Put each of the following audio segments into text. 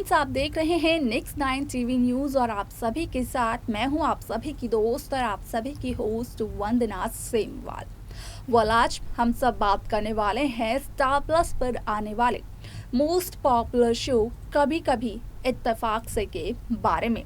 Friends, आप देख रहे हैं नेक्स्ट 9 टीवी न्यूज़ और आप सभी के साथ मैं हूं आप सभी की दोस्त और आप सभी की होस्ट वंदना सेमवाल। आज हम सब बात करने वाले हैं स्टार प्लस पर आने वाले मोस्ट पॉपुलर शो कभी कभी इत्तेफाक से के बारे में।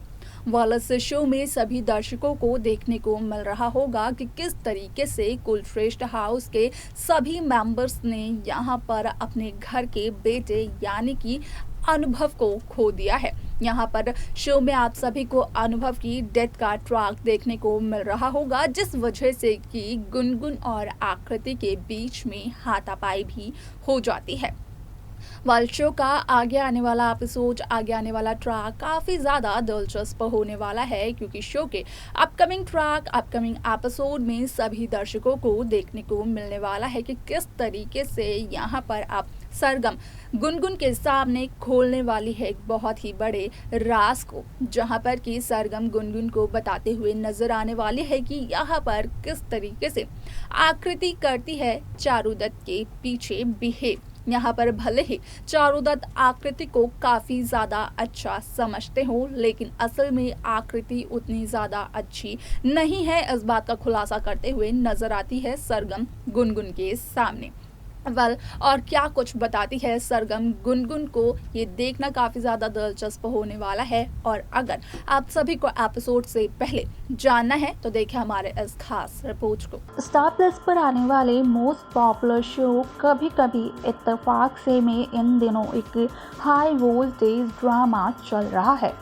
इस शो में सभी दर्शकों को देखने को मिल रहा होगा कि किस तरीके से कुलश्रेष्ठ हाउस के सभी मेंबर्स ने यहाँ पर अपने घर के बेटे यानी कि अनुभव को खो दिया है। यहाँ पर शो में आप सभी को अनुभव की डेथ का ट्रैक देखने को मिल रहा होगा, जिस वजह से कि गुनगुन और आकृति के बीच में हाथापाई भी हो जाती है। शो का आगे आने वाला एपिसोड, आगे आने वाला ट्रैक काफ़ी ज़्यादा दिलचस्प होने वाला है, क्योंकि शो के अपकमिंग ट्रैक, अपकमिंग एपिसोड में सभी दर्शकों को देखने को मिलने वाला है कि किस तरीके से यहाँ पर आप सरगम गुनगुन के सामने खोलने वाली है एक बहुत ही बड़े राज को, जहां पर कि सरगम गुनगुन को बताते हुए नजर आने वाली है कि यहाँ पर किस तरीके से आकृति करती है चारुदत्त के पीछे बिहेव। यहाँ पर भले ही चारुदत्त आकृति को काफ़ी ज़्यादा अच्छा समझते हो, लेकिन असल में आकृति उतनी ज़्यादा अच्छी नहीं है। इस बात का खुलासा करते हुए नजर आती है सरगम गुनगुन के सामने। और क्या कुछ बताती है सरगम गुनगुन को, ये देखना काफ़ी ज़्यादा दिलचस्प होने वाला है। और अगर आप सभी को एपिसोड से पहले जानना है तो देखें हमारे इस खास रिपोर्ट को। स्टार प्लस पर आने वाले मोस्ट पॉपुलर शो कभी कभी इत्तेफाक से में इन दिनों एक हाई वोल्टेज ड्रामा चल रहा है।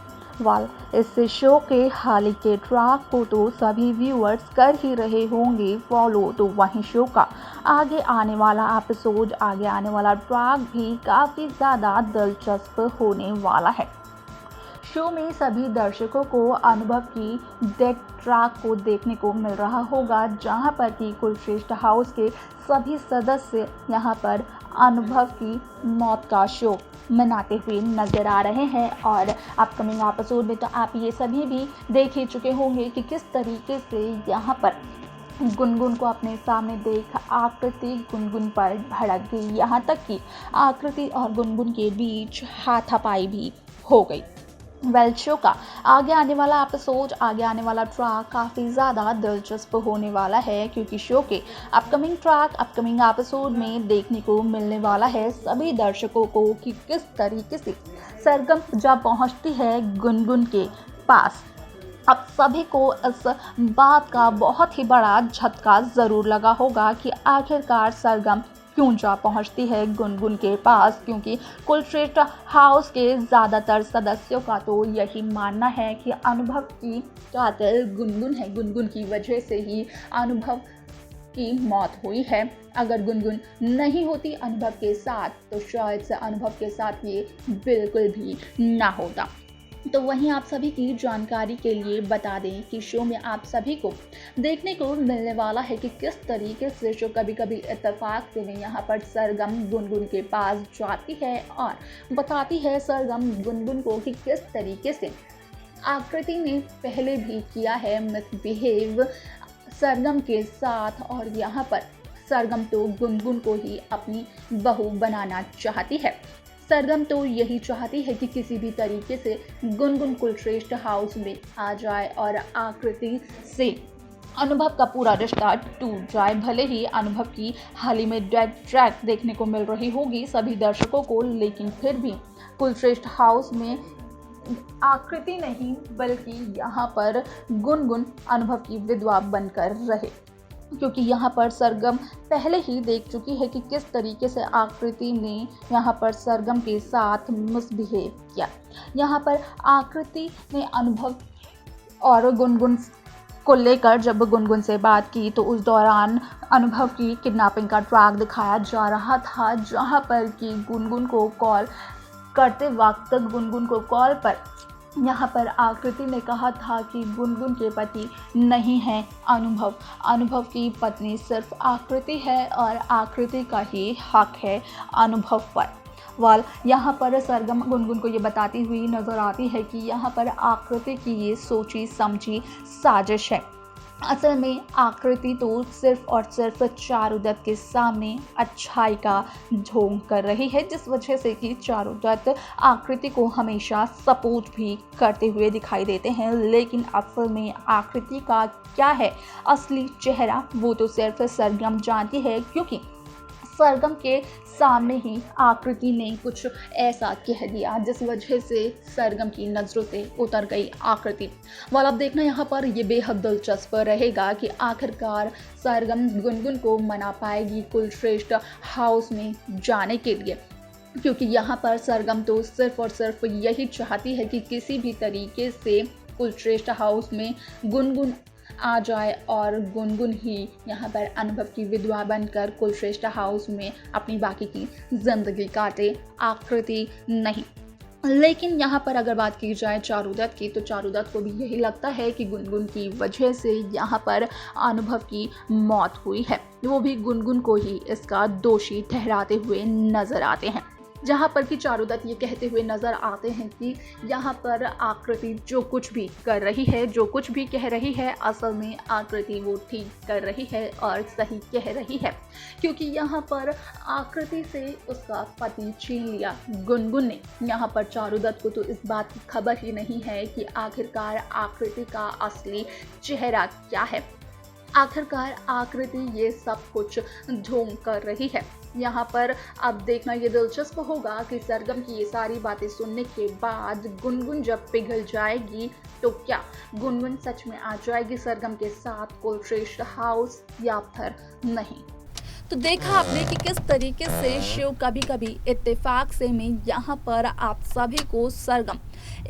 इस शो के हाल ही के ट्रैक को तो सभी व्यूअर्स कर ही रहे होंगे फॉलो, तो वहीं शो का आगे आने वाला एपिसोड, आगे आने वाला ट्रैक भी काफ़ी ज़्यादा दिलचस्प होने वाला है। शो में सभी दर्शकों को अनुभव की डेथ ट्रैक को देखने को मिल रहा होगा, जहां पर कि कुलश्रेष्ठ हाउस के सभी सदस्य यहां पर अनुभव की मौत का शोक मनाते हुए नजर आ रहे हैं। और अपकमिंग एपिसोड में तो आप ये सभी भी देख ही चुके होंगे कि किस तरीके से यहाँ पर गुनगुन को अपने सामने देख आकृति गुनगुन पर भड़क गई, यहाँ तक कि आकृति और गुनगुन के बीच हाथापाई भी हो गई। शो का आगे आने वाला एपिसोड, आगे आने वाला ट्रैक काफ़ी ज़्यादा दिलचस्प होने वाला है, क्योंकि शो के अपकमिंग ट्रैक, अपकमिंग एपिसोड में देखने को मिलने वाला है सभी दर्शकों को कि किस तरीके से सरगम जब पहुंचती है गुनगुन के पास। अब सभी को इस बात का बहुत ही बड़ा झटका ज़रूर लगा होगा कि आखिरकार सरगम क्यों जा पहुंचती है गुनगुन के पास, क्योंकि कुलश्रेष्ठ हाउस के ज़्यादातर सदस्यों का तो यही मानना है कि अनुभव की कातिल गुनगुन है। गुनगुन की वजह से ही अनुभव की मौत हुई है। अगर गुनगुन नहीं होती अनुभव के साथ तो शायद से अनुभव के साथ ये बिल्कुल भी ना होता। तो वहीं आप सभी की जानकारी के लिए बता दें कि शो में आप सभी को देखने को मिलने वाला है कि किस तरीके से शो कभी कभी इत्तेफाक से में यहाँ पर सरगम गुनगुन के पास जाती है और बताती है सरगम गुनगुन को कि किस तरीके से आकृति ने पहले भी किया है मिसबिहेव सरगम के साथ, और यहाँ पर सरगम तो गुनगुन को ही अपनी बहू बनाना चाहती है। सरगम तो यही चाहती है कि किसी भी तरीके से गुनगुन कुलश्रेष्ठ हाउस में आ जाए और आकृति से अनुभव का पूरा रिश्ता टूट जाए। भले ही अनुभव की हाल ही में डेथ ट्रैक देखने को मिल रही होगी सभी दर्शकों को, लेकिन फिर भी कुलश्रेष्ठ हाउस में आकृति नहीं बल्कि यहाँ पर गुनगुन अनुभव की विधवा बनकर रहे, क्योंकि यहाँ पर सरगम पहले ही देख चुकी है कि किस तरीके से आकृति ने यहाँ पर सरगम के साथ मिसबिहेव किया। यहाँ पर आकृति ने अनुभव और गुनगुन को लेकर जब गुनगुन से बात की तो उस दौरान अनुभव की किडनैपिंग का ट्रैक दिखाया जा रहा था, जहाँ पर कि गुनगुन को कॉल करते वक्त गुनगुन को कॉल पर यहाँ पर आकृति ने कहा था कि गुनगुन के पति नहीं है अनुभव की पत्नी सिर्फ आकृति है और आकृति का ही हक है अनुभव पर। यहाँ पर सरगम गुनगुन को ये बताती हुई नजर आती है कि यहाँ पर आकृति की ये सोची समझी साजिश है। असल में आकृति तो सिर्फ और सिर्फ चारुदत्त के सामने अच्छाई का ढोंग कर रही है, जिस वजह से कि चारुदत्त आकृति को हमेशा सपोर्ट भी करते हुए दिखाई देते हैं। लेकिन असल में आकृति का क्या है असली चेहरा, वो तो सिर्फ सरगम जानती है, क्योंकि सरगम के सामने ही आकृति ने कुछ ऐसा कह दिया जिस वजह से सरगम की नज़रों से उतर गई आकृति। वाल अब देखना यहाँ पर ये बेहद दिलचस्प रहेगा कि आखिरकार सरगम गुनगुन को मना पाएगी कुलश्रेष्ठ हाउस में जाने के लिए, क्योंकि यहाँ पर सरगम तो सिर्फ और सिर्फ यही चाहती है कि किसी भी तरीके से कुलश्रेष्ठ हाउस में गुनगुन आ जाए और गुनगुन ही यहाँ पर अनुभव की विधवा बनकर कुलश्रेष्ठ हाउस में अपनी बाकी की जिंदगी काटे, आकृति नहीं। लेकिन यहाँ पर अगर बात की जाए चारुदत्त की, तो चारुदत्त को भी यही लगता है कि गुनगुन की वजह से यहाँ पर अनुभव की मौत हुई है, वो भी गुनगुन को ही इसका दोषी ठहराते हुए नजर आते हैं। जहाँ पर कि चारुदत्त ये कहते हुए नज़र आते हैं कि यहाँ पर आकृति जो कुछ भी कर रही है, जो कुछ भी कह रही है, असल में आकृति वो ठीक कर रही है और सही कह रही है, क्योंकि यहाँ पर आकृति से उसका पति छीन लिया गुनगुन ने। यहाँ पर चारुदत्त को तो इस बात की खबर ही नहीं है कि आखिरकार आकृति का असली चेहरा क्या है, आखिरकार आकृति ये सब कुछ ढोंग कर रही है। यहाँ पर अब देखना ये दिलचस्प होगा कि सरगम की ये सारी बातें सुनने के बाद गुनगुन जब पिघल जाएगी तो क्या गुनगुन सच में आ जाएगी सरगम के साथ कुलश्रेष्ठ हाउस या फिर नहीं। तो देखा आपने कि किस तरीके से शिव कभी कभी इत्तेफाक से में यहाँ पर आप सभी को सरगम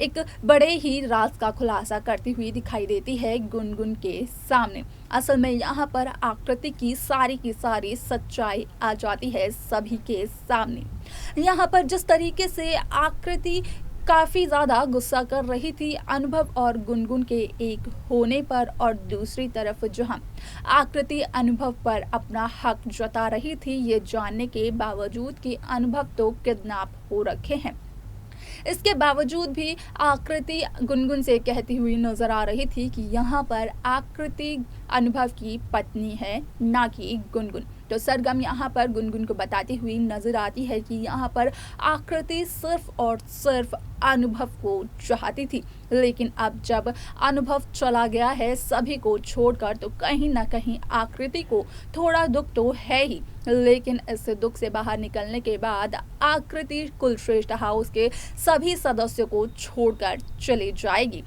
एक बड़े ही राज का खुलासा करती हुई दिखाई देती है गुनगुन के सामने। असल में यहाँ पर आकृति की सारी सच्चाई आ जाती है सभी के सामने। यहाँ पर जिस तरीके से आकृति काफ़ी ज़्यादा गुस्सा कर रही थी अनुभव और गुनगुन के एक होने पर, और दूसरी तरफ जहां आकृति अनुभव पर अपना हक जता रही थी ये जानने के बावजूद कि अनुभव तो किडनैप हो रखे हैं, इसके बावजूद भी आकृति गुनगुन से कहती हुई नजर आ रही थी कि यहाँ पर आकृति अनुभव की पत्नी है, ना कि गुनगुन। तो सरगम यहाँ पर गुनगुन को बताती हुई नजर आती है कि यहाँ पर आकृति सिर्फ और सिर्फ अनुभव को चाहती थी, लेकिन अब जब अनुभव चला गया है सभी को छोड़कर, तो कहीं ना कहीं आकृति को थोड़ा दुख तो है ही, लेकिन इस दुख से बाहर निकलने के बाद आकृति कुलश्रेष्ठ हाउस के सभी सदस्यों को छोड़कर चली जाएगी।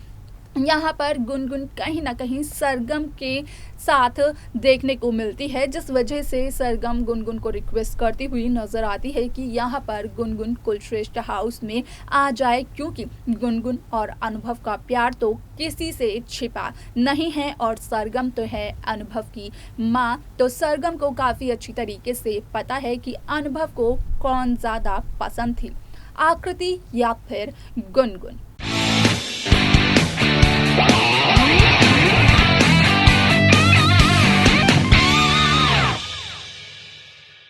यहाँ पर गुनगुन कहीं ना कहीं सरगम के साथ देखने को मिलती है, जिस वजह से सरगम गुनगुन को रिक्वेस्ट करती हुई नजर आती है कि यहाँ पर गुनगुन कुलश्रेष्ठ हाउस में आ जाए, क्योंकि गुनगुन और अनुभव का प्यार तो किसी से छिपा नहीं है और सरगम तो है अनुभव की माँ। तो सरगम को काफ़ी अच्छी तरीके से पता है कि अनुभव को कौन ज़्यादा पसंद थी, आकृति या फिर गुनगुन।